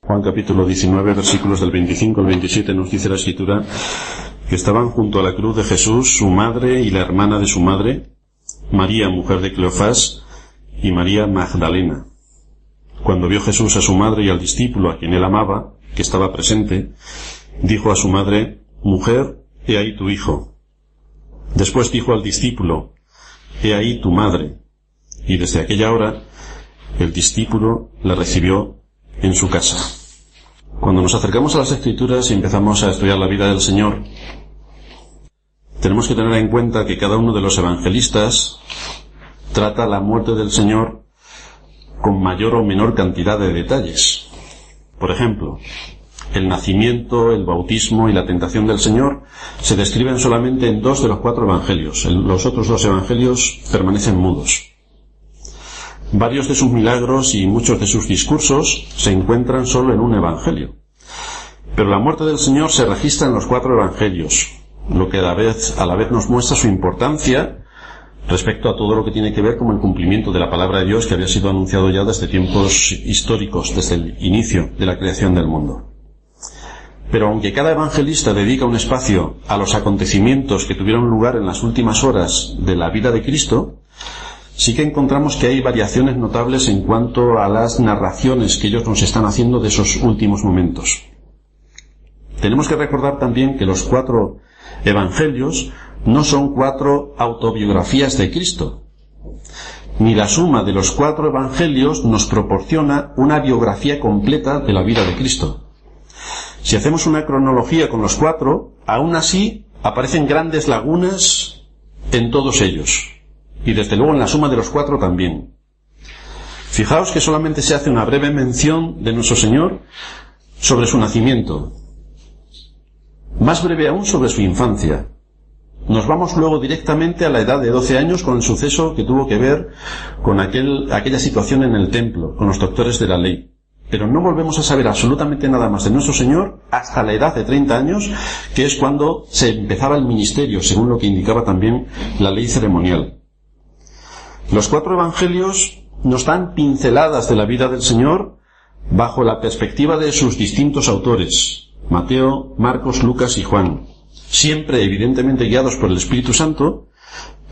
Juan capítulo 19, versículos del 25 al 27, nos dice la Escritura que estaban junto a la cruz de Jesús su madre y la hermana de su madre, María, mujer de Cleofás, y María Magdalena. Cuando vio Jesús a su madre y al discípulo a quien él amaba, que estaba presente, dijo a su madre: «Mujer, he ahí tu hijo». Después dijo al discípulo: «He ahí tu madre». Y desde aquella hora el discípulo la recibió en su casa. Cuando nos acercamos a las Escrituras y empezamos a estudiar la vida del Señor, tenemos que tener en cuenta que cada uno de los evangelistas trata la muerte del Señor con mayor o menor cantidad de detalles. Por ejemplo, el nacimiento, el bautismo y la tentación del Señor se describen solamente en 2 de los 4 evangelios. Los otros 2 evangelios permanecen mudos. Varios de sus milagros y muchos de sus discursos se encuentran solo en un evangelio. Pero la muerte del Señor se registra en los 4 evangelios, lo que a la vez nos muestra su importancia respecto a todo lo que tiene que ver con el cumplimiento de la palabra de Dios que había sido anunciado ya desde tiempos históricos, desde el inicio de la creación del mundo. Pero aunque cada evangelista dedica un espacio a los acontecimientos que tuvieron lugar en las últimas horas de la vida de Cristo, sí que encontramos que hay variaciones notables en cuanto a las narraciones que ellos nos están haciendo de esos últimos momentos. Tenemos que recordar también que los 4 evangelios no son 4 autobiografías de Cristo, ni la suma de los 4 evangelios nos proporciona una biografía completa de la vida de Cristo. Si hacemos una cronología con los 4, aún así aparecen grandes lagunas en todos ellos. Y desde luego en la suma de los 4 también. Fijaos que solamente se hace una breve mención de nuestro Señor sobre su nacimiento. Más breve aún sobre su infancia. Nos vamos luego directamente a la edad de 12 años con el suceso que tuvo que ver con aquella situación en el templo, con los doctores de la ley. Pero no volvemos a saber absolutamente nada más de nuestro Señor hasta la edad de 30 años, que es cuando se empezaba el ministerio, según lo que indicaba también la ley ceremonial. Los 4 evangelios nos dan pinceladas de la vida del Señor bajo la perspectiva de sus distintos autores, Mateo, Marcos, Lucas y Juan, siempre evidentemente guiados por el Espíritu Santo,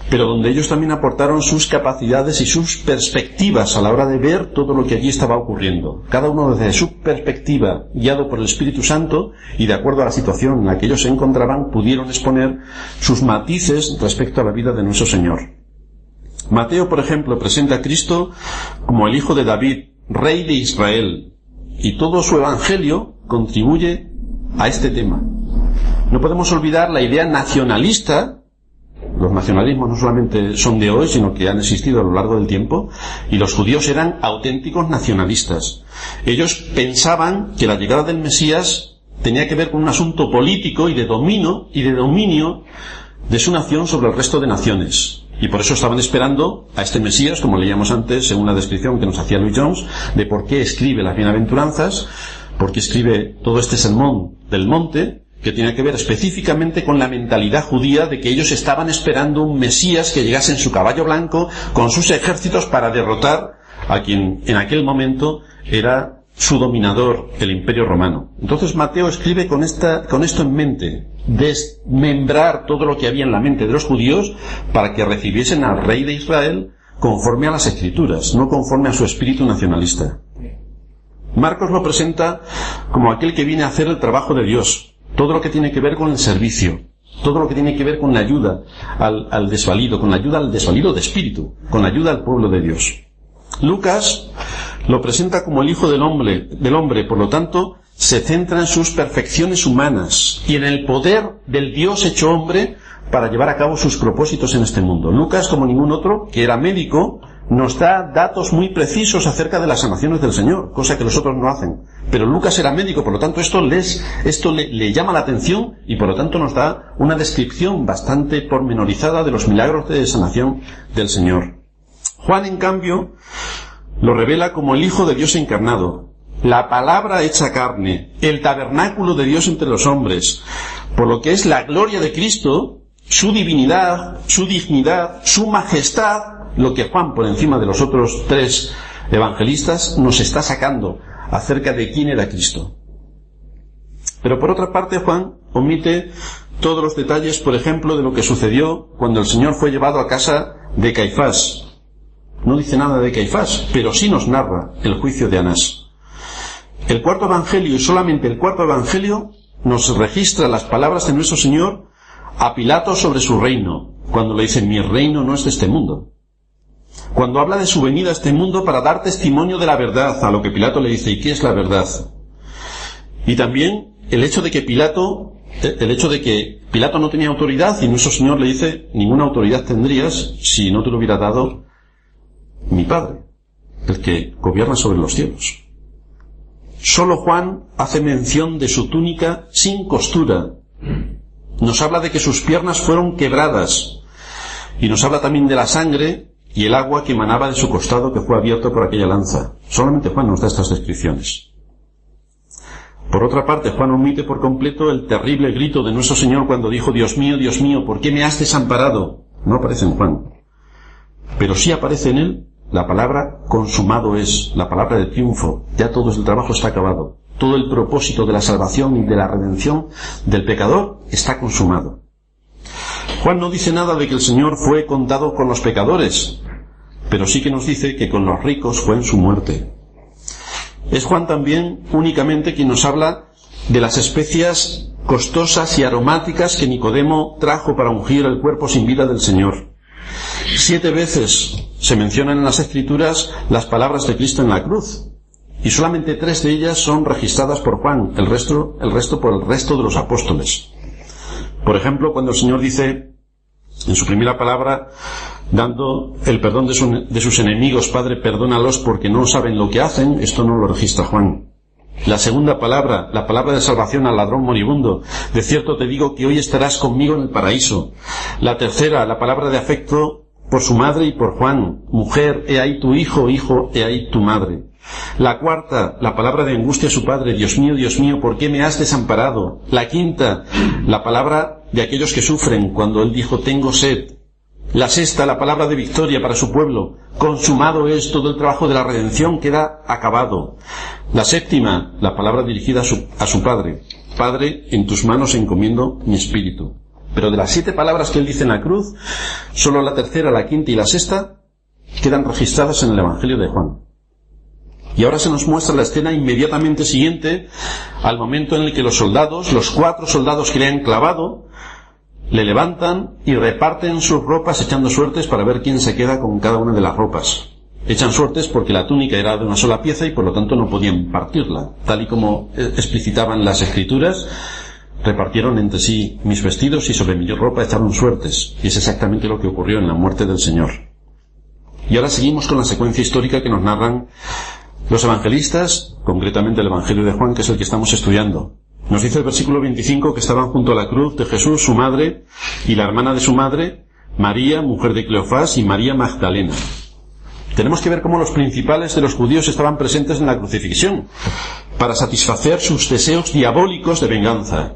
pero donde ellos también aportaron sus capacidades y sus perspectivas a la hora de ver todo lo que allí estaba ocurriendo. Cada uno desde su perspectiva, guiado por el Espíritu Santo, y de acuerdo a la situación en la que ellos se encontraban, pudieron exponer sus matices respecto a la vida de nuestro Señor. Mateo, por ejemplo, presenta a Cristo como el hijo de David, rey de Israel, y todo su evangelio contribuye a este tema. No podemos olvidar la idea nacionalista. Los nacionalismos no solamente son de hoy, sino que han existido a lo largo del tiempo, y los judíos eran auténticos nacionalistas. Ellos pensaban que la llegada del Mesías tenía que ver con un asunto político y de dominio de su nación sobre el resto de naciones. Y por eso estaban esperando a este Mesías, como leíamos antes, según la descripción que nos hacía Lloyd Jones, de por qué escribe las bienaventuranzas, por qué escribe todo este sermón del monte, que tiene que ver específicamente con la mentalidad judía de que ellos estaban esperando un Mesías que llegase en su caballo blanco con sus ejércitos para derrotar a quien en aquel momento era su dominador, el Imperio Romano. Entonces Mateo escribe con esto en mente, desmembrar todo lo que había en la mente de los judíos para que recibiesen al rey de Israel conforme a las Escrituras, no conforme a su espíritu nacionalista. Marcos lo presenta como aquel que viene a hacer el trabajo de Dios, todo lo que tiene que ver con el servicio, todo lo que tiene que ver con la ayuda al desvalido, con la ayuda al desvalido de espíritu, con la ayuda al pueblo de Dios. Lucas lo presenta como el Hijo del hombre, por lo tanto, se centra en sus perfecciones humanas y en el poder del Dios hecho hombre para llevar a cabo sus propósitos en este mundo. Lucas, como ningún otro, que era médico, nos da datos muy precisos acerca de las sanaciones del Señor, cosa que los otros no hacen. Pero Lucas era médico, por lo tanto esto le llama la atención y por lo tanto nos da una descripción bastante pormenorizada de los milagros de sanación del Señor. Juan, en cambio, lo revela como el Hijo de Dios encarnado, la palabra hecha carne, el tabernáculo de Dios entre los hombres, por lo que es la gloria de Cristo, su divinidad, su dignidad, su majestad, lo que Juan, por encima de los otros 3 evangelistas, nos está sacando acerca de quién era Cristo. Pero por otra parte, Juan omite todos los detalles, por ejemplo, de lo que sucedió cuando el Señor fue llevado a casa de Caifás. No dice nada de Caifás, pero sí nos narra el juicio de Anás. El cuarto evangelio, y solamente el cuarto evangelio, nos registra las palabras de nuestro Señor a Pilato sobre su reino, cuando le dice: mi reino no es de este mundo. Cuando habla de su venida a este mundo para dar testimonio de la verdad, a lo que Pilato le dice: ¿y qué es la verdad? Y también el hecho de que Pilato no tenía autoridad, y nuestro Señor le dice: ninguna autoridad tendrías si no te lo hubiera dado mi Padre, el que gobierna sobre los cielos. Solo Juan hace mención de su túnica sin costura. Nos habla de que sus piernas fueron quebradas, y nos habla también de la sangre y el agua que emanaba de su costado, que fue abierto por aquella lanza. Solamente Juan nos da estas descripciones. Por otra parte, Juan omite por completo el terrible grito de nuestro Señor cuando dijo: Dios mío, ¿por qué me has desamparado? No aparece en Juan. Pero sí aparece en él la palabra consumado es, la palabra de triunfo. Ya todo el trabajo está acabado. Todo el propósito de la salvación y de la redención del pecador está consumado. Juan no dice nada de que el Señor fue contado con los pecadores, pero sí que nos dice que con los ricos fue en su muerte. Es Juan también únicamente quien nos habla de las especias costosas y aromáticas que Nicodemo trajo para ungir el cuerpo sin vida del Señor. 7 veces se mencionan en las Escrituras las palabras de Cristo en la cruz, y solamente 3 de ellas son registradas por Juan, el resto por el resto de los apóstoles. Por ejemplo, cuando el Señor dice en su primera palabra, dando el perdón de sus enemigos: Padre, perdónalos porque no saben lo que hacen, esto no lo registra Juan. La segunda palabra, la palabra de salvación al ladrón moribundo: de cierto te digo que hoy estarás conmigo en el paraíso. La tercera, la palabra de afecto por su madre y por Juan: mujer, he ahí tu hijo, hijo, he ahí tu madre. La cuarta, la palabra de angustia a su padre: Dios mío, ¿por qué me has desamparado? La quinta, la palabra de aquellos que sufren cuando él dijo: tengo sed. La sexta, la palabra de victoria para su pueblo: consumado es, todo el trabajo de la redención queda acabado. La séptima, la palabra dirigida a su padre: Padre, en tus manos encomiendo mi espíritu. Pero de las 7 palabras que él dice en la cruz, solo la tercera, la quinta y la sexta quedan registradas en el Evangelio de Juan. Y ahora se nos muestra la escena inmediatamente siguiente al momento en el que los 4 soldados que le han clavado, le levantan y reparten sus ropas echando suertes para ver quién se queda con cada una de las ropas. Echan suertes porque la túnica era de una sola pieza y por lo tanto no podían partirla. Tal y como explicitaban las Escrituras, repartieron entre sí mis vestidos y sobre mi ropa echaron suertes. Y es exactamente lo que ocurrió en la muerte del Señor. Y ahora seguimos con la secuencia histórica que nos narran los evangelistas, concretamente el Evangelio de Juan, que es el que estamos estudiando. Nos dice el versículo 25 que estaban junto a la cruz de Jesús, su madre, y la hermana de su madre, María, mujer de Cleofás, y María Magdalena. Tenemos que ver cómo los principales de los judíos estaban presentes en la crucifixión, para satisfacer sus deseos diabólicos de venganza.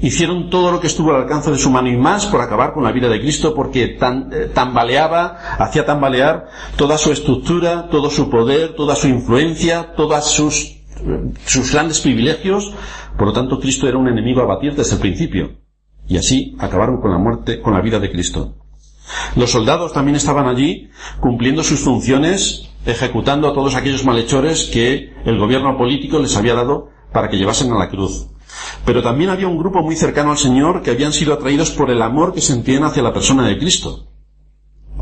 Hicieron todo lo que estuvo al alcance de su mano y más por acabar con la vida de Cristo, porque hacía tambalear toda su estructura, todo su poder, toda su influencia, todas sus grandes privilegios. Por lo tanto, Cristo era un enemigo a batir desde el principio. Y así acabaron con la vida de Cristo. Los soldados también estaban allí, cumpliendo sus funciones, ejecutando a todos aquellos malhechores que el gobierno político les había dado para que llevasen a la cruz. Pero también había un grupo muy cercano al Señor que habían sido atraídos por el amor que sentían hacia la persona de Cristo.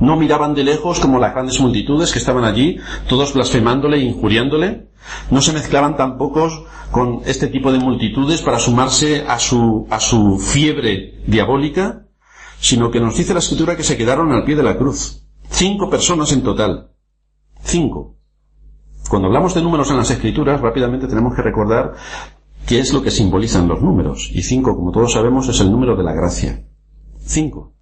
No miraban de lejos como las grandes multitudes que estaban allí, todos blasfemándole e injuriándole. No se mezclaban tampoco con este tipo de multitudes para sumarse a su fiebre diabólica, sino que nos dice la Escritura que se quedaron al pie de la cruz. 5 personas en total. 5. Cuando hablamos de números en las Escrituras, rápidamente tenemos que recordar qué es lo que simbolizan los números. Y 5, como todos sabemos, es el número de la gracia. 5.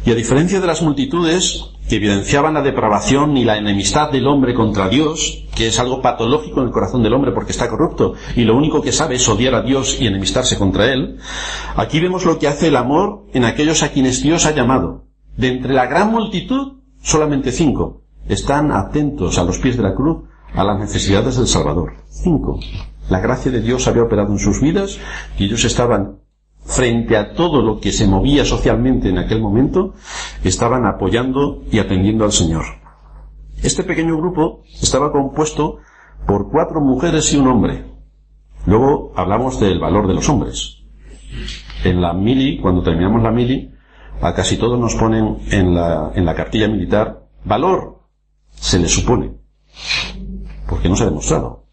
Y a diferencia de las multitudes que evidenciaban la depravación y la enemistad del hombre contra Dios, que es algo patológico en el corazón del hombre porque está corrupto y lo único que sabe es odiar a Dios y enemistarse contra Él, aquí vemos lo que hace el amor en aquellos a quienes Dios ha llamado. De entre la gran multitud, solamente 5 están atentos a los pies de la cruz, a las necesidades del Salvador. 5. La gracia de Dios había operado en sus vidas y ellos estaban, frente a todo lo que se movía socialmente en aquel momento, estaban apoyando y atendiendo al Señor. Este pequeño grupo estaba compuesto por 4 mujeres y un hombre. Luego hablamos del valor de los hombres. En la mili, cuando terminamos la mili, a casi todos nos ponen en la cartilla militar valor, se le supone, porque no se ha demostrado.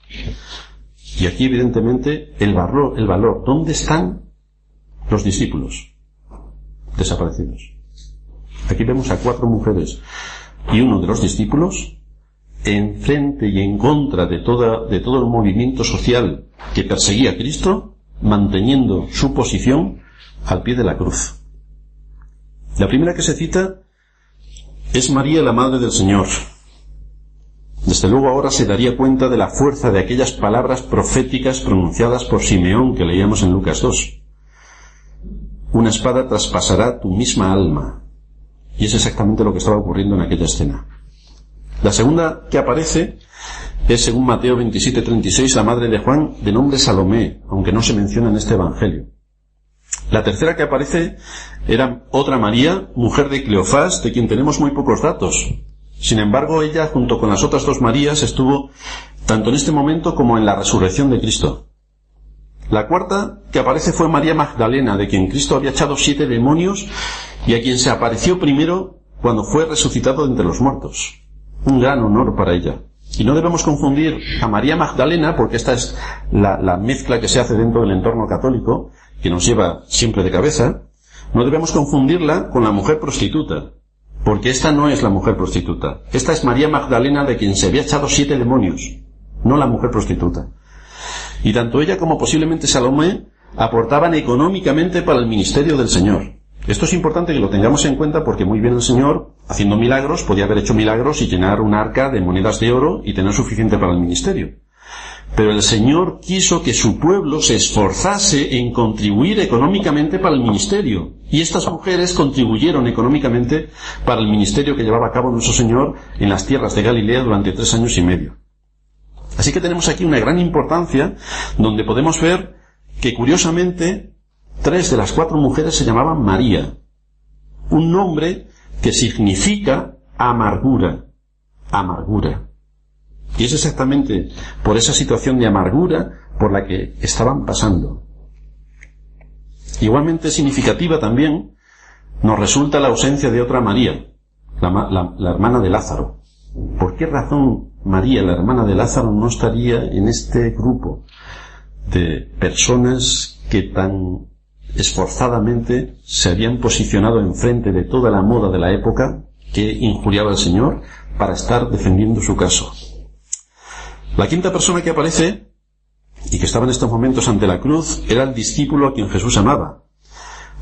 Y aquí evidentemente el valor, ¿dónde están los discípulos? Desaparecidos. Aquí vemos a 4 mujeres y uno de los discípulos enfrente y en contra de todo el movimiento social que perseguía a Cristo, manteniendo su posición al pie de la cruz. La primera que se cita es María, la Madre del Señor. Desde luego ahora se daría cuenta de la fuerza de aquellas palabras proféticas pronunciadas por Simeón que leíamos en Lucas 2. Una espada traspasará tu misma alma. Y es exactamente lo que estaba ocurriendo en aquella escena. La segunda que aparece es, según Mateo 27:36, la madre de Juan, de nombre Salomé, aunque no se menciona en este evangelio. La tercera que aparece era otra María, mujer de Cleofás, de quien tenemos muy pocos datos. Sin embargo, ella, junto con las otras 2 Marías, estuvo tanto en este momento como en la resurrección de Cristo. La cuarta que aparece fue María Magdalena, de quien Cristo había echado 7 demonios y a quien se apareció primero cuando fue resucitado de entre los muertos. Un gran honor para ella. Y no debemos confundir a María Magdalena, porque esta es la mezcla que se hace dentro del entorno católico, que nos lleva siempre de cabeza. No debemos confundirla con la mujer prostituta, porque esta no es la mujer prostituta. Esta es María Magdalena, de quien se había echado 7 demonios, no la mujer prostituta. Y tanto ella como posiblemente Salomé aportaban económicamente para el ministerio del Señor. Esto es importante que lo tengamos en cuenta porque muy bien el Señor, haciendo milagros, podía haber hecho milagros y llenar un arca de monedas de oro y tener suficiente para el ministerio. Pero el Señor quiso que su pueblo se esforzase en contribuir económicamente para el ministerio. Y estas mujeres contribuyeron económicamente para el ministerio que llevaba a cabo nuestro Señor en las tierras de Galilea durante 3 años y medio. Así que tenemos aquí una gran importancia donde podemos ver que curiosamente 3 de las 4 mujeres se llamaban María, un nombre que significa amargura, amargura. Y es exactamente por esa situación de amargura por la que estaban pasando. Igualmente significativa también nos resulta la ausencia de otra María, la hermana de Lázaro. ¿Por qué razón María, la hermana de Lázaro, no estaría en este grupo de personas que tan esforzadamente se habían posicionado enfrente de toda la moda de la época que injuriaba al Señor para estar defendiendo su caso? La quinta persona que aparece y que estaba en estos momentos ante la cruz era el discípulo a quien Jesús amaba.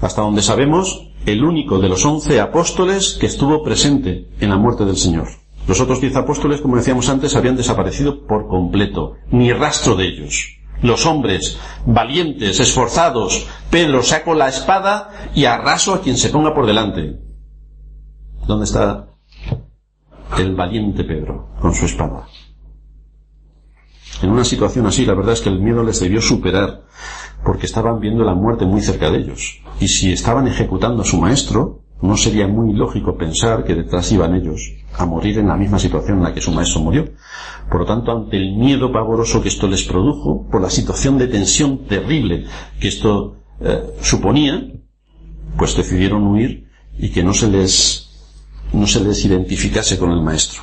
Hasta donde sabemos, el único de los 11 apóstoles que estuvo presente en la muerte del Señor. Los otros 10 apóstoles, como decíamos antes, habían desaparecido por completo. Ni rastro de ellos. Los hombres valientes, esforzados, Pedro saco la espada y arraso a quien se ponga por delante. ¿Dónde está el valiente Pedro con su espada? En una situación así, la verdad es que el miedo les debió superar, porque estaban viendo la muerte muy cerca de ellos. Y si estaban ejecutando a su maestro, no sería muy lógico pensar que detrás iban ellos a morir en la misma situación en la que su maestro murió. Por lo tanto, ante el miedo pavoroso que esto les produjo, por la situación de tensión terrible que esto suponía, pues decidieron huir y que no se les identificase con el maestro.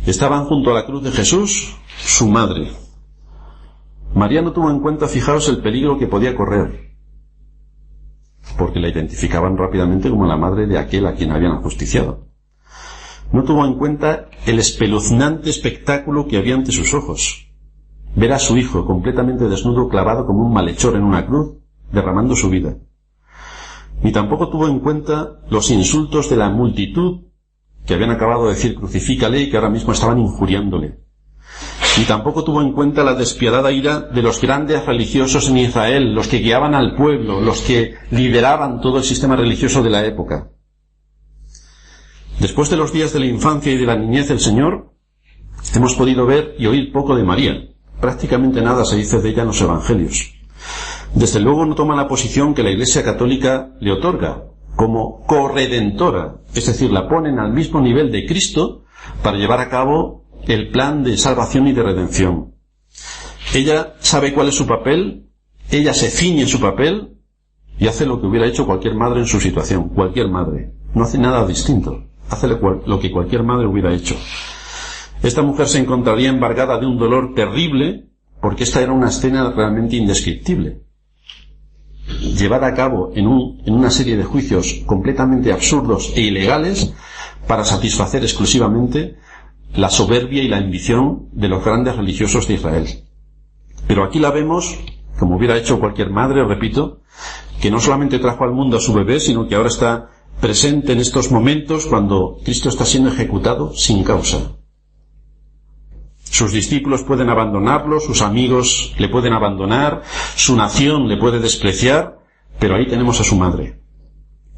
Estaban junto a la cruz de Jesús, su madre. María no tuvo en cuenta, fijaos, el peligro que podía correr, porque la identificaban rápidamente como la madre de aquel a quien habían ajusticiado. No tuvo en cuenta el espeluznante espectáculo que había ante sus ojos. Ver a su hijo completamente desnudo, clavado como un malhechor en una cruz, derramando su vida. Ni tampoco tuvo en cuenta los insultos de la multitud que habían acabado de decir crucifícale y que ahora mismo estaban injuriándole. Ni tampoco tuvo en cuenta la despiadada ira de los grandes religiosos en Israel, los que guiaban al pueblo, los que lideraban todo el sistema religioso de la época. Después de los días de la infancia y de la niñez del Señor, Hemos podido ver y oír poco de María. Prácticamente nada se dice de ella en los evangelios. Desde luego no toma la posición que la Iglesia Católica le otorga, como corredentora, es decir, la ponen al mismo nivel de Cristo para llevar a cabo el plan de salvación y de redención. Ella sabe cuál es su papel, ella se ciñe su papel y hace lo que hubiera hecho cualquier madre en su situación. Cualquier madre. No hace nada distinto. Hace lo que cualquier madre hubiera hecho. Esta mujer se encontraría embargada de un dolor terrible, porque esta era una escena realmente indescriptible. Llevada a cabo en una serie de juicios completamente absurdos e ilegales para satisfacer exclusivamente la soberbia y la ambición de los grandes religiosos de Israel. Pero aquí la vemos, como hubiera hecho cualquier madre, repito, que no solamente trajo al mundo a su bebé, sino que ahora está presente en estos momentos cuando Cristo está siendo ejecutado sin causa. Sus discípulos pueden abandonarlo, sus amigos le pueden abandonar, su nación le puede despreciar, pero ahí tenemos a su madre.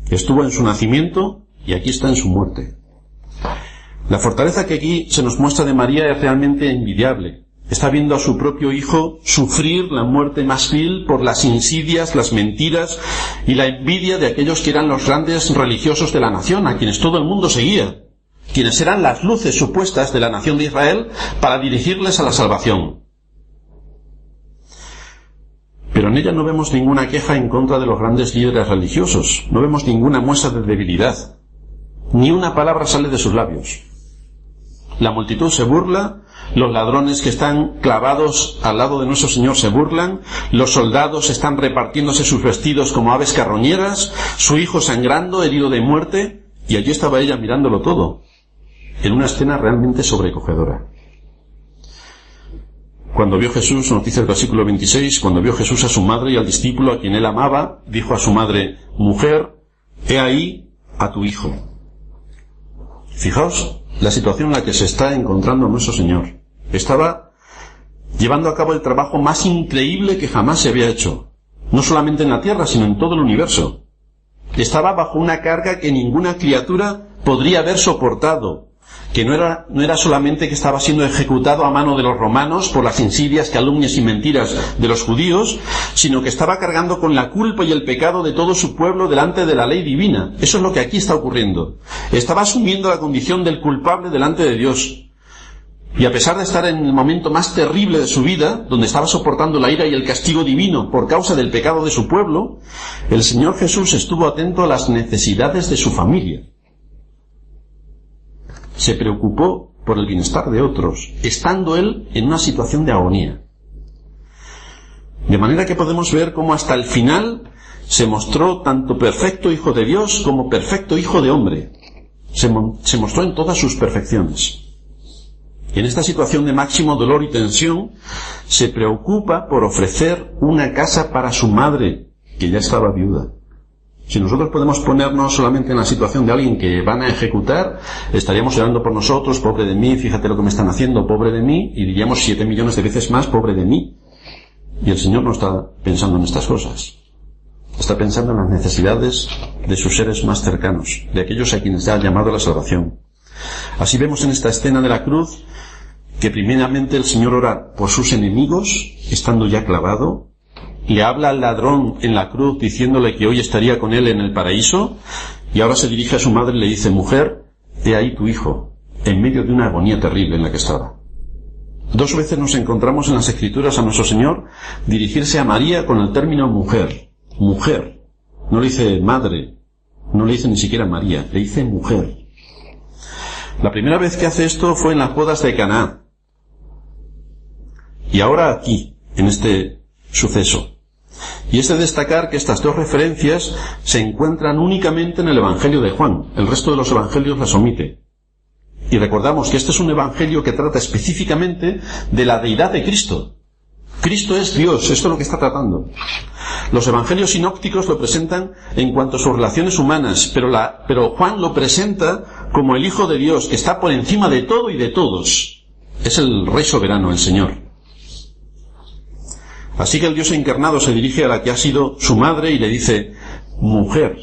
Estuvo en su nacimiento y aquí está en su muerte. La fortaleza que aquí se nos muestra de María es realmente envidiable. Está viendo a su propio hijo sufrir la muerte más vil por las insidias, las mentiras y la envidia de aquellos que eran los grandes religiosos de la nación, a quienes todo el mundo seguía, quienes eran las luces supuestas de la nación de Israel para dirigirles a la salvación. Pero en ella no vemos ninguna queja en contra de los grandes líderes religiosos, no vemos ninguna muestra de debilidad, ni una palabra sale de sus labios. La multitud se burla, los ladrones que están clavados al lado de nuestro Señor se burlan, los soldados están repartiéndose sus vestidos como aves carroñeras, su hijo sangrando, herido de muerte, y allí estaba ella mirándolo todo, en una escena realmente sobrecogedora. Cuando vio Jesús, nos dice el versículo 26, cuando vio Jesús a su madre y al discípulo a quien él amaba, dijo a su madre: mujer, he ahí a tu hijo. Fijaos la situación en la que se está encontrando nuestro Señor. Estaba llevando a cabo el trabajo más increíble que jamás se había hecho, no solamente en la tierra, sino en todo el universo. Estaba bajo una carga que ninguna criatura podría haber soportado, que no era solamente que estaba siendo ejecutado a mano de los romanos por las insidias, calumnias y mentiras de los judíos, sino que estaba cargando con la culpa y el pecado de todo su pueblo delante de la ley divina. Eso es lo que aquí está ocurriendo. Estaba asumiendo la condición del culpable delante de Dios. Y a pesar de estar en el momento más terrible de su vida, donde estaba soportando la ira y el castigo divino por causa del pecado de su pueblo, el Señor Jesús estuvo atento a las necesidades de su familia. Se preocupó por el bienestar de otros, estando él en una situación de agonía. De manera que podemos ver cómo hasta el final se mostró tanto perfecto Hijo de Dios como perfecto Hijo de hombre. Se mostró en todas sus perfecciones. Y en esta situación de máximo dolor y tensión, se preocupa por ofrecer una casa para su madre, que ya estaba viuda. Si nosotros podemos ponernos solamente en la situación de alguien que van a ejecutar, estaríamos llorando por nosotros: pobre de mí, fíjate lo que me están haciendo, pobre de mí, y diríamos 7 millones de veces más, pobre de mí. Y el Señor no está pensando en estas cosas. Está pensando en las necesidades de sus seres más cercanos, de aquellos a quienes ha llamado a la salvación. Así vemos en esta escena de la cruz que primeramente el Señor ora por sus enemigos, estando ya clavado. Le habla al ladrón en la cruz diciéndole que hoy estaría con él en el paraíso, y ahora se dirige a su madre y le dice: mujer, he ahí tu hijo, en medio de una agonía terrible en la que estaba. 2 veces nos encontramos en las Escrituras a nuestro Señor dirigirse a María con el término mujer. Mujer. No le dice madre, no le dice ni siquiera María, le dice mujer. La primera vez que hace esto fue en las bodas de Caná. Y ahora aquí, en este suceso. Y es de destacar que estas 2 referencias se encuentran únicamente en el Evangelio de Juan. El resto de los evangelios las omite. Y recordamos que este es un evangelio que trata específicamente de la deidad de Cristo. Cristo es Dios, esto es lo que está tratando. Los evangelios sinópticos lo presentan en cuanto a sus relaciones humanas, pero Juan lo presenta como el Hijo de Dios, que está por encima de todo y de todos. Es el Rey soberano, el Señor. Así que el Dios encarnado se dirige a la que ha sido su madre y le dice: mujer,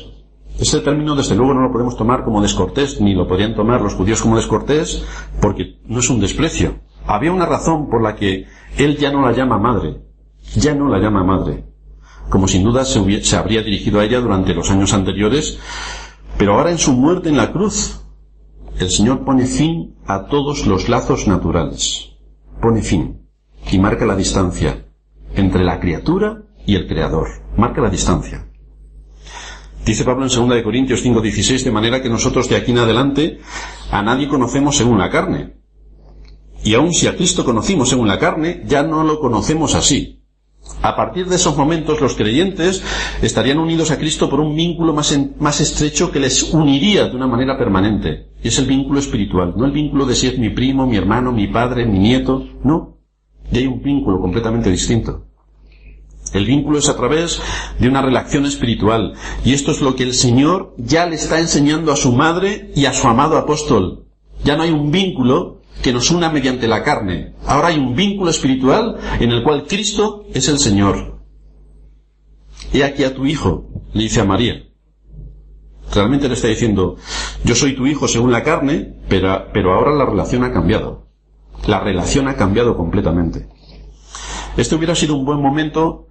Ese término desde luego no lo podemos tomar como descortés, ni lo podrían tomar los judíos como descortés, porque no es un desprecio. Había una razón por la que él ya no la llama madre, como sin duda se habría dirigido a ella durante los años anteriores, pero ahora en su muerte en la cruz, el Señor pone fin a todos los lazos naturales. Pone fin y marca la distancia entre la criatura y el Creador. Marca la distancia. Dice Pablo en 2 Corintios 5:16, de manera que nosotros de aquí en adelante a nadie conocemos según la carne. Y aun si a Cristo conocimos según la carne, ya no lo conocemos así. A partir de esos momentos los creyentes estarían unidos a Cristo por un vínculo más estrecho que les uniría de una manera permanente. Y es el vínculo espiritual, no el vínculo de si es mi primo, mi hermano, mi padre, mi nieto, no. Y hay un vínculo completamente distinto. El vínculo es a través de una relación espiritual. Y esto es lo que el Señor ya le está enseñando a su madre y a su amado apóstol. Ya no hay un vínculo que nos una mediante la carne. Ahora hay un vínculo espiritual en el cual Cristo es el Señor. He aquí a tu hijo, le dice a María. Realmente le está diciendo, yo soy tu hijo según la carne, pero ahora la relación ha cambiado. La relación ha cambiado completamente. Este hubiera sido un buen momento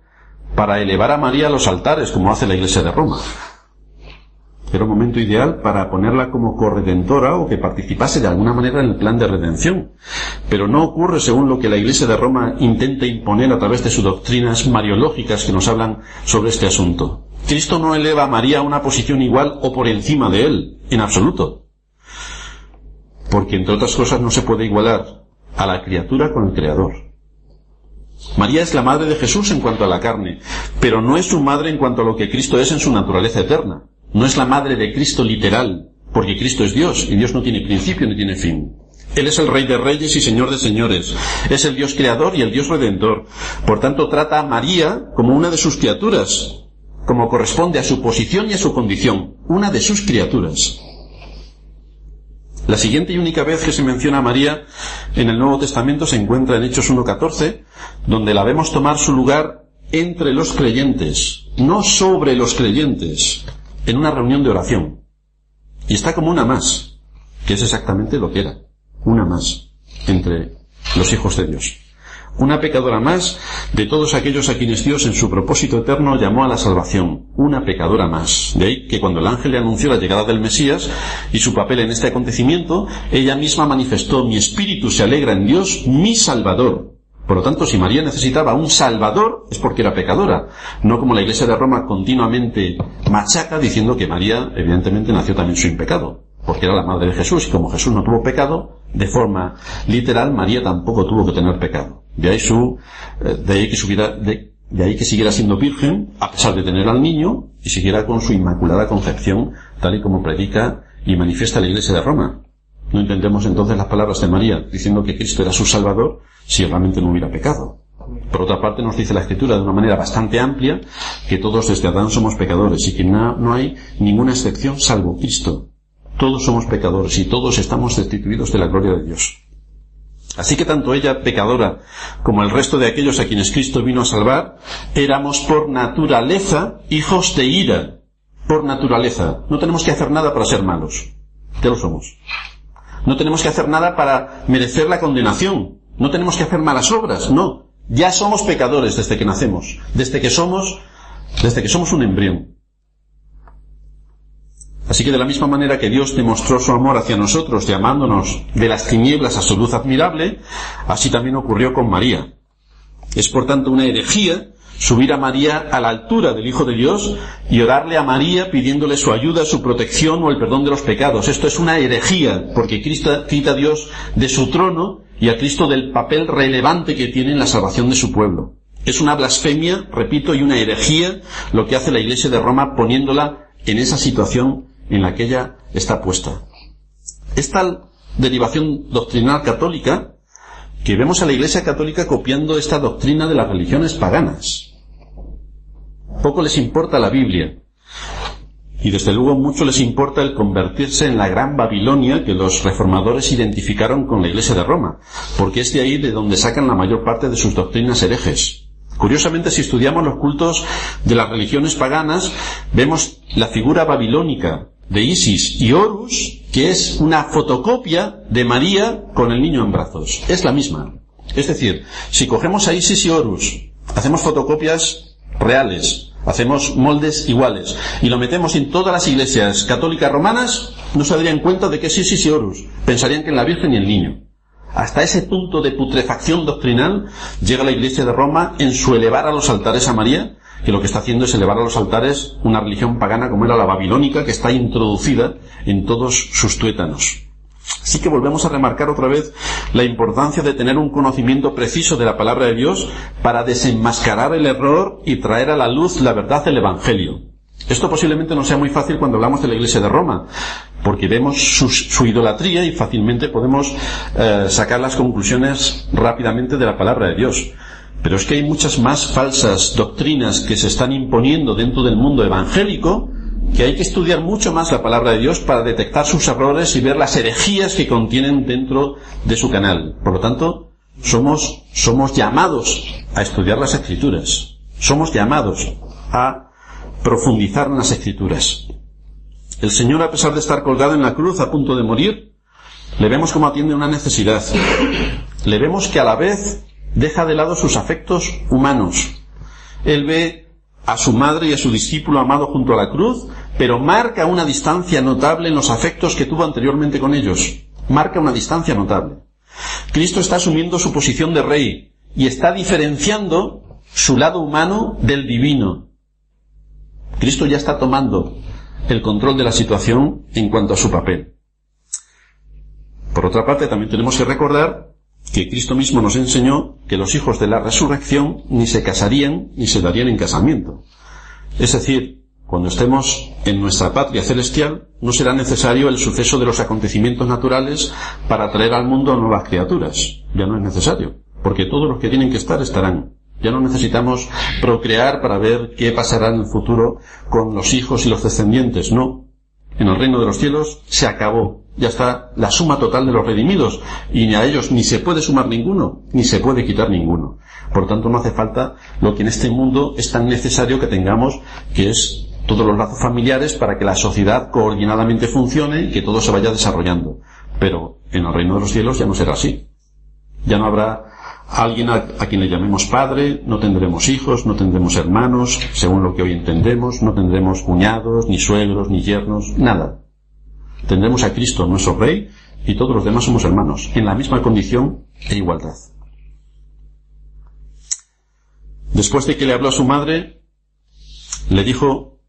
para elevar a María a los altares, como hace la Iglesia de Roma. Era un momento ideal para ponerla como corredentora o que participase de alguna manera en el plan de redención. Pero no ocurre según lo que la Iglesia de Roma intenta imponer a través de sus doctrinas mariológicas que nos hablan sobre este asunto. Cristo no eleva a María a una posición igual o por encima de él, en absoluto. Porque, entre otras cosas, no se puede igualar a la criatura con el Creador. María es la madre de Jesús en cuanto a la carne, pero no es su madre en cuanto a lo que Cristo es en su naturaleza eterna. No es la madre de Cristo literal, porque Cristo es Dios, y Dios no tiene principio ni tiene fin. Él es el Rey de Reyes y Señor de Señores. Es el Dios Creador y el Dios Redentor. Por tanto, trata a María como una de sus criaturas, como corresponde a su posición y a su condición, una de sus criaturas. La siguiente y única vez que se menciona a María en el Nuevo Testamento se encuentra en Hechos 1:14, donde la vemos tomar su lugar entre los creyentes, no sobre los creyentes, en una reunión de oración. Y está como una más, que es exactamente lo que era, una más, entre los hijos de Dios. Una pecadora más de todos aquellos a quienes Dios en su propósito eterno llamó a la salvación. Una pecadora más. De ahí que cuando el ángel le anunció la llegada del Mesías y su papel en este acontecimiento, ella misma manifestó: mi espíritu se alegra en Dios, mi Salvador. Por lo tanto, si María necesitaba un Salvador, es porque era pecadora. No como la Iglesia de Roma continuamente machaca diciendo que María, evidentemente, nació también sin pecado, porque era la madre de Jesús, y como Jesús no tuvo pecado, de forma literal, María tampoco tuvo que tener pecado. De ahí que siguiera siendo virgen, a pesar de tener al niño, y siguiera con su inmaculada concepción, tal y como predica y manifiesta la Iglesia de Roma. No entendemos entonces las palabras de María, diciendo que Cristo era su Salvador, si realmente no hubiera pecado. Por otra parte, nos dice la Escritura de una manera bastante amplia que todos desde Adán somos pecadores, y que no hay ninguna excepción salvo Cristo. Todos somos pecadores y todos estamos destituidos de la gloria de Dios. Así que tanto ella, pecadora, como el resto de aquellos a quienes Cristo vino a salvar, éramos por naturaleza hijos de ira. Por naturaleza. No tenemos que hacer nada para ser malos. Ya lo somos. No tenemos que hacer nada para merecer la condenación. No tenemos que hacer malas obras. No. Ya somos pecadores desde que nacemos. Desde que somos un embrión. Así que de la misma manera que Dios demostró su amor hacia nosotros, llamándonos de las tinieblas a su luz admirable, así también ocurrió con María. Es por tanto una herejía subir a María a la altura del Hijo de Dios y orarle a María pidiéndole su ayuda, su protección o el perdón de los pecados. Esto es una herejía, porque Cristo quita a Dios de su trono y a Cristo del papel relevante que tiene en la salvación de su pueblo. Es una blasfemia, repito, y una herejía lo que hace la Iglesia de Roma poniéndola en esa situación en la que ella está puesta. Es tal derivación doctrinal católica que vemos a la Iglesia católica copiando esta doctrina de las religiones paganas. Poco les importa la Biblia, y desde luego mucho les importa el convertirse en la gran Babilonia que los reformadores identificaron con la Iglesia de Roma, porque es de ahí de donde sacan la mayor parte de sus doctrinas herejes. Curiosamente, si estudiamos los cultos de las religiones paganas, vemos la figura babilónica de Isis y Horus, que es una fotocopia de María con el niño en brazos. Es la misma. Es decir, si cogemos a Isis y Horus, hacemos fotocopias reales, hacemos moldes iguales, y lo metemos en todas las iglesias católicas romanas, no se darían cuenta de que es Isis y Horus. Pensarían que es la Virgen y el niño. Hasta ese punto de putrefacción doctrinal llega la Iglesia de Roma en su elevar a los altares a María, que lo que está haciendo es elevar a los altares una religión pagana como era la babilónica, que está introducida en todos sus tuétanos. Así que volvemos a remarcar otra vez la importancia de tener un conocimiento preciso de la palabra de Dios para desenmascarar el error y traer a la luz la verdad del Evangelio. Esto posiblemente no sea muy fácil cuando hablamos de la Iglesia de Roma, porque vemos su idolatría y fácilmente podemos sacar las conclusiones rápidamente de la palabra de Dios. Pero es que hay muchas más falsas doctrinas que se están imponiendo dentro del mundo evangélico, que hay que estudiar mucho más la palabra de Dios para detectar sus errores y ver las herejías que contienen dentro de su canal. Por lo tanto, somos llamados a estudiar las Escrituras. Somos llamados a profundizar en las Escrituras. El Señor, a pesar de estar colgado en la cruz a punto de morir, le vemos como atiende una necesidad. Le vemos que a la vez deja de lado sus afectos humanos. Él ve a su madre y a su discípulo amado junto a la cruz, pero marca una distancia notable en los afectos que tuvo anteriormente con ellos. Marca una distancia notable. Cristo está asumiendo su posición de rey y está diferenciando su lado humano del divino. Cristo ya está tomando el control de la situación en cuanto a su papel. Por otra parte, también tenemos que recordar que Cristo mismo nos enseñó que los hijos de la resurrección ni se casarían ni se darían en casamiento. Es decir, cuando estemos en nuestra patria celestial, no será necesario el suceso de los acontecimientos naturales para traer al mundo a nuevas criaturas. Ya no es necesario, porque todos los que tienen que estar estarán. Ya no necesitamos procrear para ver qué pasará en el futuro con los hijos y los descendientes. No. En el reino de los cielos se acabó. Ya está la suma total de los redimidos. Y a ellos ni se puede sumar ninguno, ni se puede quitar ninguno. Por tanto, no hace falta lo que en este mundo es tan necesario que tengamos, que es todos los lazos familiares para que la sociedad coordinadamente funcione y que todo se vaya desarrollando. Pero en el reino de los cielos ya no será así. Ya no habrá alguien a quien le llamemos padre, no tendremos hijos, no tendremos hermanos, según lo que hoy entendemos, no tendremos cuñados, ni suegros, ni yernos, nada. Tendremos a Cristo, nuestro Rey, y todos los demás somos hermanos, en la misma condición e igualdad. Después de que le habló a su madre, le dijo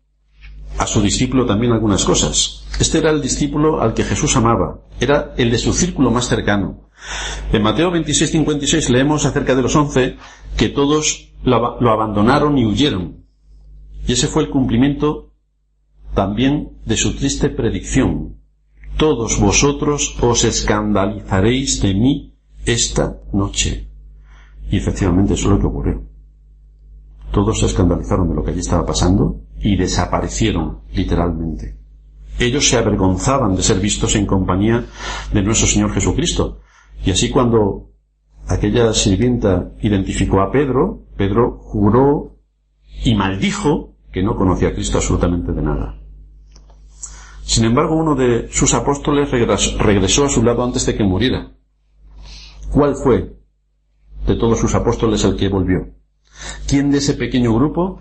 a su discípulo también algunas cosas. Este era el discípulo al que Jesús amaba, era el de su círculo más cercano. En Mateo 26:56 leemos acerca de los 11 que todos lo abandonaron y huyeron. Y ese fue el cumplimiento también de su triste predicción. Todos vosotros os escandalizaréis de mí esta noche. Y efectivamente eso es lo que ocurrió. Todos se escandalizaron de lo que allí estaba pasando y desaparecieron literalmente. Ellos se avergonzaban de ser vistos en compañía de nuestro Señor Jesucristo. Y así cuando aquella sirvienta identificó a Pedro, Pedro juró y maldijo que no conocía a Cristo absolutamente de nada. Sin embargo, uno de sus apóstoles regresó a su lado antes de que muriera. ¿Cuál fue de todos sus apóstoles el que volvió? ¿Quién de ese pequeño grupo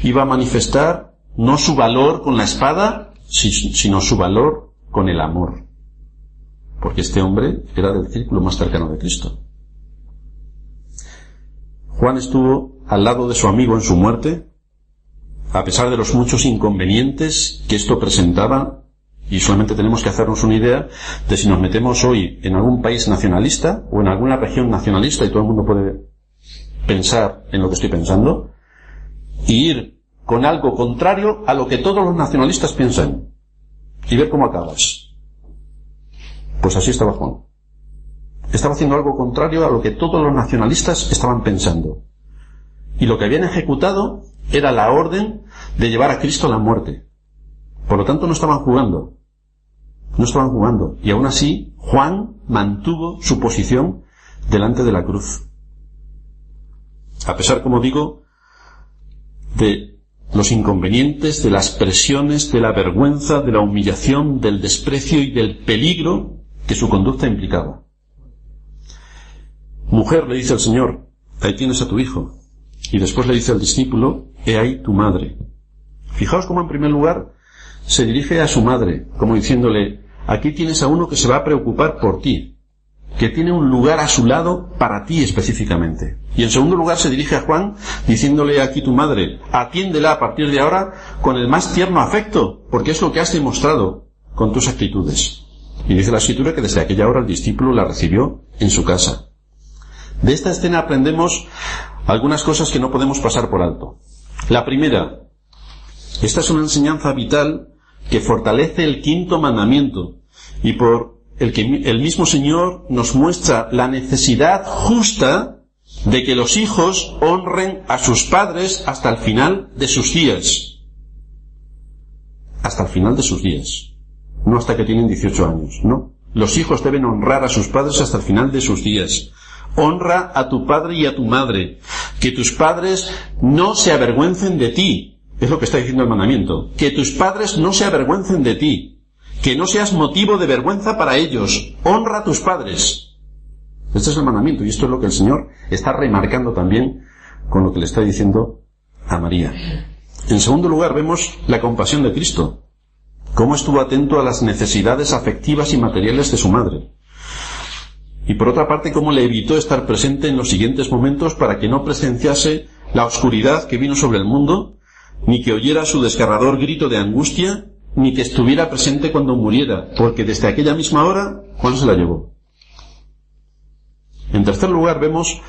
iba a manifestar no su valor con la espada, sino su valor con el amor? Porque este hombre era del círculo más cercano de Cristo. Juan estuvo al lado de su amigo en su muerte, a pesar de los muchos inconvenientes que esto presentaba, y solamente tenemos que hacernos una idea de si nos metemos hoy en algún país nacionalista o en alguna región nacionalista, y todo el mundo puede pensar en lo que estoy pensando, y ir con algo contrario a lo que todos los nacionalistas piensan, y ver cómo acabas. Pues así estaba Juan. Estaba haciendo algo contrario a lo que todos los nacionalistas estaban pensando. Y lo que habían ejecutado era la orden de llevar a Cristo a la muerte. Por lo tanto, no estaban jugando. No estaban jugando. Y aún así, Juan mantuvo su posición delante de la cruz. A pesar, como digo, de los inconvenientes, de las presiones, de la vergüenza, de la humillación, del desprecio y del peligro que su conducta implicaba. Mujer, le dice el Señor, ahí tienes a tu hijo. Y después le dice al discípulo, he ahí tu madre. Fijaos cómo en primer lugar se dirige a su madre, como diciéndole, aquí tienes a uno que se va a preocupar por ti, que tiene un lugar a su lado para ti específicamente. Y en segundo lugar se dirige a Juan, diciéndole, aquí tu madre, atiéndela a partir de ahora con el más tierno afecto, porque es lo que has demostrado con tus actitudes. Y dice la Escritura que desde aquella hora el discípulo la recibió en su casa. De esta escena aprendemos algunas cosas que no podemos pasar por alto. La primera, esta es una enseñanza vital que fortalece el quinto mandamiento y por el que el mismo Señor nos muestra la necesidad justa de que los hijos honren a sus padres hasta el final de sus días. Hasta el final de sus días. No hasta que tienen 18 años, no. Los hijos deben honrar a sus padres hasta el final de sus días. Honra a tu padre y a tu madre. Que tus padres no se avergüencen de ti. Es lo que está diciendo el mandamiento. Que tus padres no se avergüencen de ti. Que no seas motivo de vergüenza para ellos. Honra a tus padres. Este es el mandamiento y esto es lo que el Señor está remarcando también con lo que le está diciendo a María. En segundo lugar vemos la compasión de Cristo. Cómo estuvo atento a las necesidades afectivas y materiales de su madre. Y por otra parte, cómo le evitó estar presente en los siguientes momentos para que no presenciase la oscuridad que vino sobre el mundo, ni que oyera su desgarrador grito de angustia, ni que estuviera presente cuando muriera, porque desde aquella misma hora, Juan se la llevó. En tercer lugar, vemos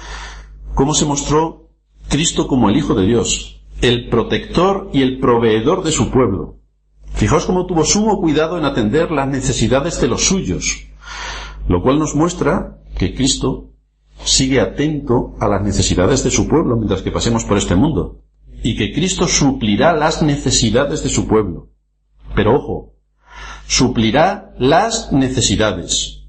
cómo se mostró Cristo como el Hijo de Dios, el protector y el proveedor de su pueblo. Fijaos cómo tuvo sumo cuidado en atender las necesidades de los suyos, lo cual nos muestra que Cristo sigue atento a las necesidades de su pueblo mientras que pasemos por este mundo, y que Cristo suplirá las necesidades de su pueblo. Pero ojo, suplirá las necesidades,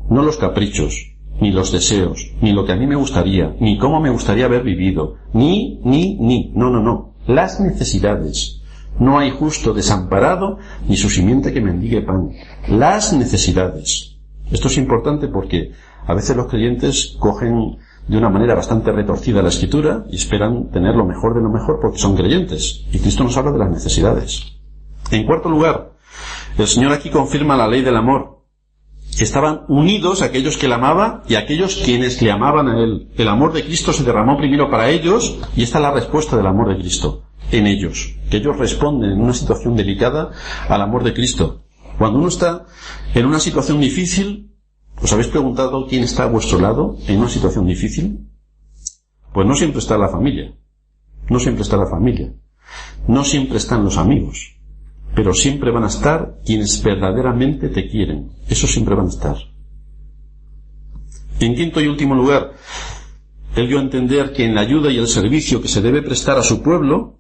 no los caprichos, ni los deseos, ni lo que a mí me gustaría, ni cómo me gustaría haber vivido, no, las necesidades. No hay justo desamparado, ni su simiente que mendigue pan. Las necesidades. Esto es importante porque a veces los creyentes cogen de una manera bastante retorcida la Escritura y esperan tener lo mejor de lo mejor porque son creyentes. Y Cristo nos habla de las necesidades. En cuarto lugar, el Señor aquí confirma la ley del amor. Estaban unidos aquellos que le amaban y aquellos quienes le amaban a Él. El amor de Cristo se derramó primero para ellos y esta es la respuesta del amor de Cristo en ellos. Que ellos responden en una situación delicada al amor de Cristo. Cuando uno está en una situación difícil, ¿os habéis preguntado quién está a vuestro lado en una situación difícil? Pues no siempre está la familia. No siempre está la familia. No siempre están los amigos. Pero siempre van a estar quienes verdaderamente te quieren. Esos siempre van a estar. En quinto y último lugar, Él dio a entender que en la ayuda y el servicio que se debe prestar a su pueblo,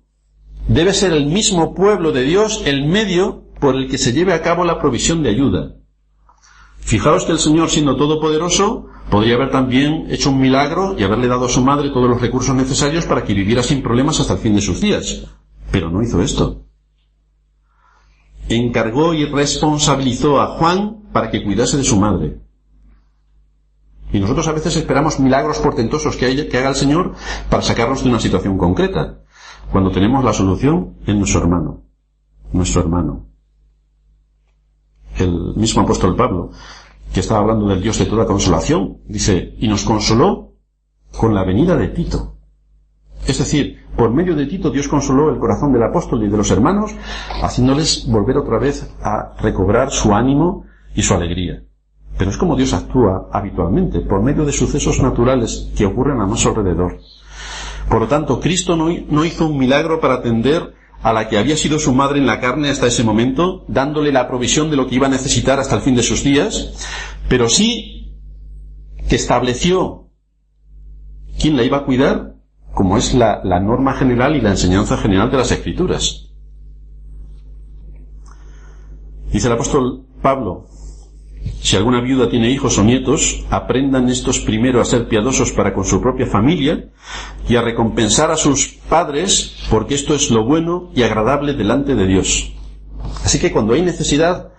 debe ser el mismo pueblo de Dios el medio por el que se lleve a cabo la provisión de ayuda. Fijaos que el Señor, siendo todopoderoso, podría haber también hecho un milagro y haberle dado a su madre todos los recursos necesarios para que viviera sin problemas hasta el fin de sus días. Pero no hizo esto. Encargó y responsabilizó a Juan para que cuidase de su madre. Y nosotros a veces esperamos milagros portentosos que haga el Señor para sacarnos de una situación concreta, cuando tenemos la solución en nuestro hermano. El mismo apóstol Pablo, que estaba hablando del Dios de toda consolación, dice, y nos consoló con la venida de Tito. Es decir, por medio de Tito Dios consoló el corazón del apóstol y de los hermanos, haciéndoles volver otra vez a recobrar su ánimo y su alegría. Pero es como Dios actúa habitualmente, por medio de sucesos naturales que ocurren a nuestro alrededor. Por lo tanto, Cristo no hizo un milagro para atender a la que había sido su madre en la carne hasta ese momento, dándole la provisión de lo que iba a necesitar hasta el fin de sus días, pero sí que estableció quién la iba a cuidar, como es la norma general y la enseñanza general de las Escrituras. Dice el apóstol Pablo Si alguna viuda tiene hijos o nietos, aprendan estos primero a ser piadosos para con su propia familia y a recompensar a sus padres, porque esto es lo bueno y agradable delante de Dios. Así que cuando hay necesidad,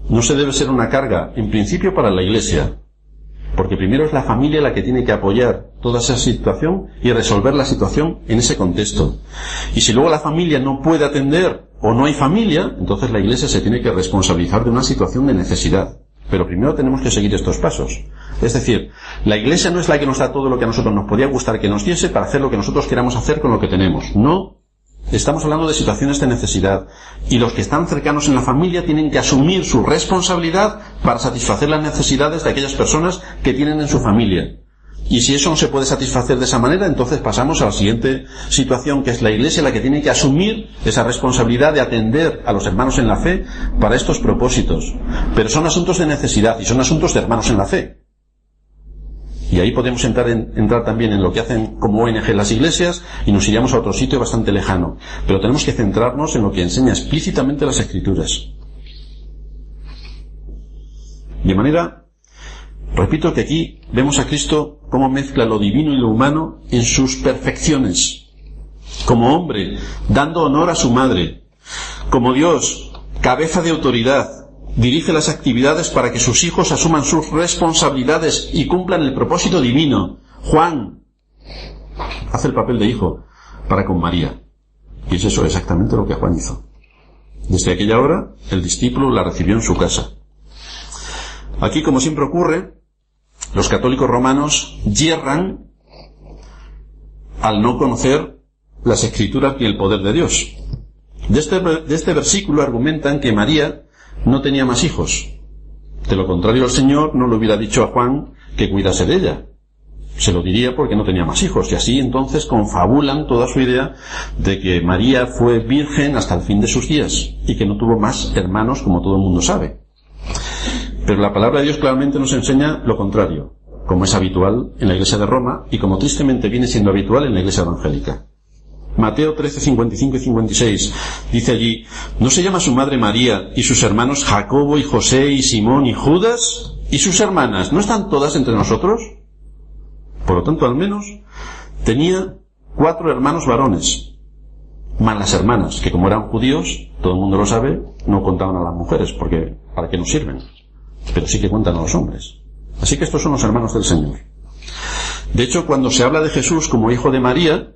no se debe ser una carga, en principio para la Iglesia, porque primero es la familia la que tiene que apoyar toda esa situación y resolver la situación en ese contexto. Y si luego la familia no puede atender o no hay familia, entonces la Iglesia se tiene que responsabilizar de una situación de necesidad. Pero primero tenemos que seguir estos pasos. Es decir, la Iglesia no es la que nos da todo lo que a nosotros nos podría gustar que nos diese para hacer lo que nosotros queramos hacer con lo que tenemos. No. Estamos hablando de situaciones de necesidad. Y los que están cercanos en la familia tienen que asumir su responsabilidad para satisfacer las necesidades de aquellas personas que tienen en su familia. Y si eso no se puede satisfacer de esa manera, entonces pasamos a la siguiente situación, que es la Iglesia la que tiene que asumir esa responsabilidad de atender a los hermanos en la fe para estos propósitos. Pero son asuntos de necesidad y son asuntos de hermanos en la fe. Y ahí podemos entrar también en lo que hacen como ONG las iglesias y nos iríamos a otro sitio bastante lejano. Pero tenemos que centrarnos en lo que enseña explícitamente las Escrituras. De manera, repito que aquí vemos a Cristo cómo mezcla lo divino y lo humano en sus perfecciones. Como hombre, dando honor a su madre. Como Dios, cabeza de autoridad, dirige las actividades para que sus hijos asuman sus responsabilidades y cumplan el propósito divino. Juan hace el papel de hijo para con María. Y es eso exactamente lo que Juan hizo. Desde aquella hora, el discípulo la recibió en su casa. Aquí, como siempre ocurre, los católicos romanos yerran al no conocer las Escrituras ni el poder de Dios. De este versículo argumentan que María no tenía más hijos. De lo contrario, el Señor no le hubiera dicho a Juan que cuidase de ella. Se lo diría porque no tenía más hijos. Y así entonces confabulan toda su idea de que María fue virgen hasta el fin de sus días y que no tuvo más hermanos, como todo el mundo sabe. Pero la palabra de Dios claramente nos enseña lo contrario, como es habitual en la Iglesia de Roma y como tristemente viene siendo habitual en la Iglesia evangélica. Mateo 13, 55 y 56 dice allí: ¿no se llama su madre María y sus hermanos Jacobo y José y Simón y Judas? ¿Y sus hermanas no están todas entre nosotros? Por lo tanto, al menos tenía 4 hermanos varones, más las hermanas, que como eran judíos, todo el mundo lo sabe, no contaban a las mujeres, porque ¿para qué nos sirven? Pero sí que cuentan a los hombres. Así que estos son los hermanos del Señor. De hecho, cuando se habla de Jesús como hijo de María,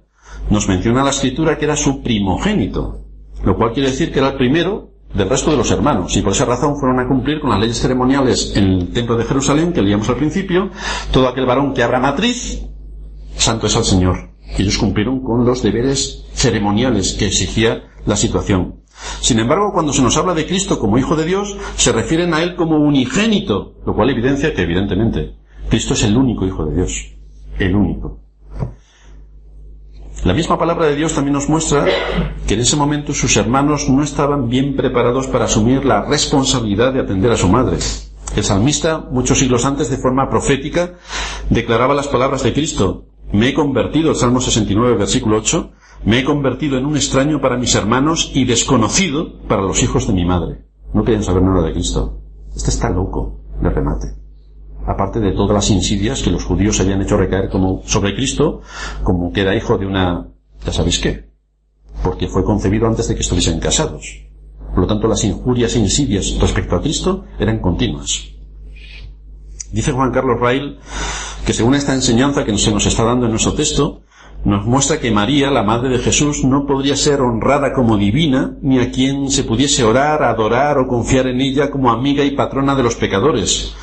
nos menciona la Escritura que era su primogénito, lo cual quiere decir que era el primero del resto de los hermanos, y por esa razón fueron a cumplir con las leyes ceremoniales en el templo de Jerusalén, que leíamos al principio. Todo aquel varón que abra matriz, santo es al Señor. Y ellos cumplieron con los deberes ceremoniales que exigía la situación. Sin embargo, cuando se nos habla de Cristo como Hijo de Dios, se refieren a Él como unigénito, lo cual evidencia que, evidentemente, Cristo es el único Hijo de Dios. El único. La misma palabra de Dios también nos muestra que en ese momento sus hermanos no estaban bien preparados para asumir la responsabilidad de atender a su madre. El salmista, muchos siglos antes, de forma profética, declaraba las palabras de Cristo: me he convertido, el Salmo 69, versículo 8, me he convertido en un extraño para mis hermanos y desconocido para los hijos de mi madre. No querían saber nada de Cristo. Este está loco, de remate. Aparte de todas las insidias que los judíos habían hecho recaer sobre Cristo, como que era hijo de una, ya sabéis qué, porque fue concebido antes de que estuviesen casados. Por lo tanto, las injurias e insidias respecto a Cristo eran continuas. Dice Juan Carlos Rail que, según esta enseñanza que se nos está dando en nuestro texto, nos muestra que María, la madre de Jesús, no podría ser honrada como divina, ni a quien se pudiese orar, adorar o confiar en ella como amiga y patrona de los pecadores.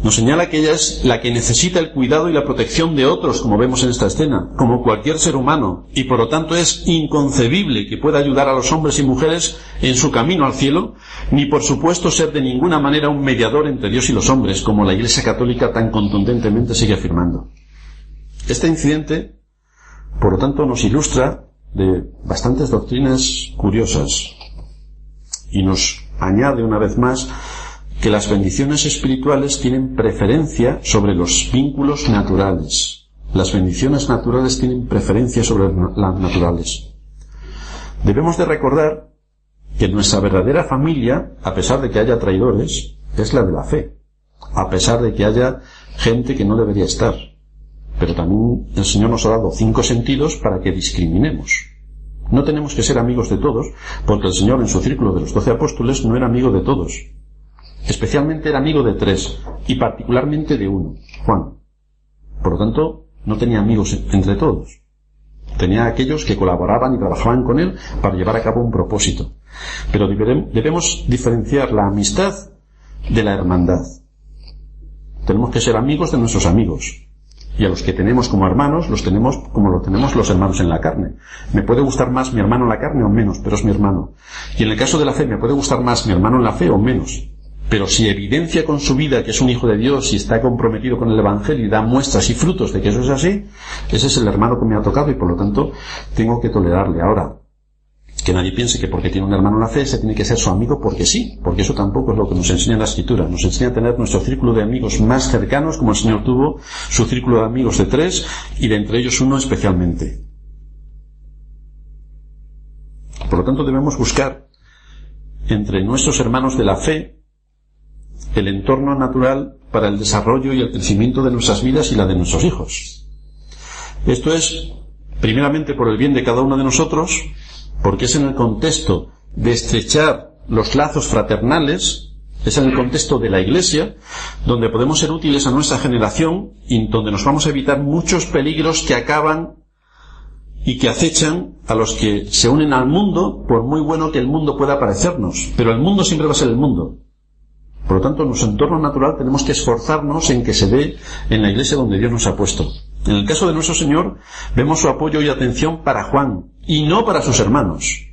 Nos señala que ella es la que necesita el cuidado y la protección de otros, como vemos en esta escena, como cualquier ser humano, y por lo tanto es inconcebible que pueda ayudar a los hombres y mujeres en su camino al cielo, ni por supuesto ser de ninguna manera un mediador entre Dios y los hombres, como la Iglesia Católica tan contundentemente sigue afirmando. Este incidente, por lo tanto, nos ilustra de bastantes doctrinas curiosas, y nos añade una vez más que las bendiciones espirituales tienen preferencia sobre los vínculos naturales. Las bendiciones naturales tienen preferencia sobre las naturales. Debemos de recordar que nuestra verdadera familia, a pesar de que haya traidores, es la de la fe, a pesar de que haya gente que no debería estar. Pero también el Señor nos ha dado 5 sentidos para que discriminemos. No tenemos que ser amigos de todos, porque el Señor en su círculo de los 12 apóstoles no era amigo de todos. Especialmente era amigo de 3, y particularmente de uno, Juan. Por lo tanto, no tenía amigos entre todos. Tenía aquellos que colaboraban y trabajaban con él para llevar a cabo un propósito. Pero debemos diferenciar la amistad de la hermandad. Tenemos que ser amigos de nuestros amigos. Y a los que tenemos como hermanos, los tenemos como lo tenemos los hermanos en la carne. Me puede gustar más mi hermano en la carne o menos, pero es mi hermano. Y en el caso de la fe, me puede gustar más mi hermano en la fe o menos. Pero si evidencia con su vida que es un hijo de Dios y está comprometido con el Evangelio y da muestras y frutos de que eso es así, ese es el hermano que me ha tocado y por lo tanto tengo que tolerarle. Ahora, que nadie piense que porque tiene un hermano en la fe se tiene que ser su amigo porque sí, porque eso tampoco es lo que nos enseña la Escritura. Nos enseña a tener nuestro círculo de amigos más cercanos, como el Señor tuvo su círculo de amigos de 3 y de entre ellos uno especialmente. Por lo tanto debemos buscar entre nuestros hermanos de la fe el entorno natural para el desarrollo y el crecimiento de nuestras vidas y la de nuestros hijos. Esto es, primeramente, por el bien de cada uno de nosotros, porque es en el contexto de estrechar los lazos fraternales, es en el contexto de la Iglesia, donde podemos ser útiles a nuestra generación y donde nos vamos a evitar muchos peligros que acaban y que acechan a los que se unen al mundo, por muy bueno que el mundo pueda parecernos. Pero el mundo siempre va a ser el mundo. Por lo tanto, en nuestro entorno natural tenemos que esforzarnos en que se dé en la Iglesia donde Dios nos ha puesto. En el caso de nuestro Señor, vemos su apoyo y atención para Juan, y no para sus hermanos.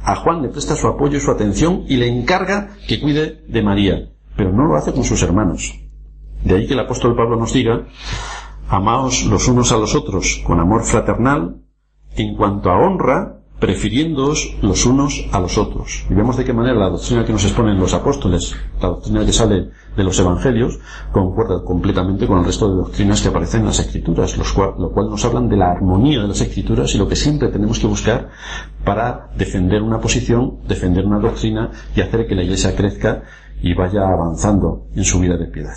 A Juan le presta su apoyo y su atención y le encarga que cuide de María, pero no lo hace con sus hermanos. De ahí que el apóstol Pablo nos diga: amaos los unos a los otros con amor fraternal, en cuanto a honra, prefiriéndoos los unos a los otros. Y vemos de qué manera la doctrina que nos exponen los apóstoles, la doctrina que sale de los evangelios, concuerda completamente con el resto de doctrinas que aparecen en las Escrituras, lo cual nos hablan de la armonía de las Escrituras y lo que siempre tenemos que buscar para defender una posición, defender una doctrina y hacer que la Iglesia crezca y vaya avanzando en su vida de piedad.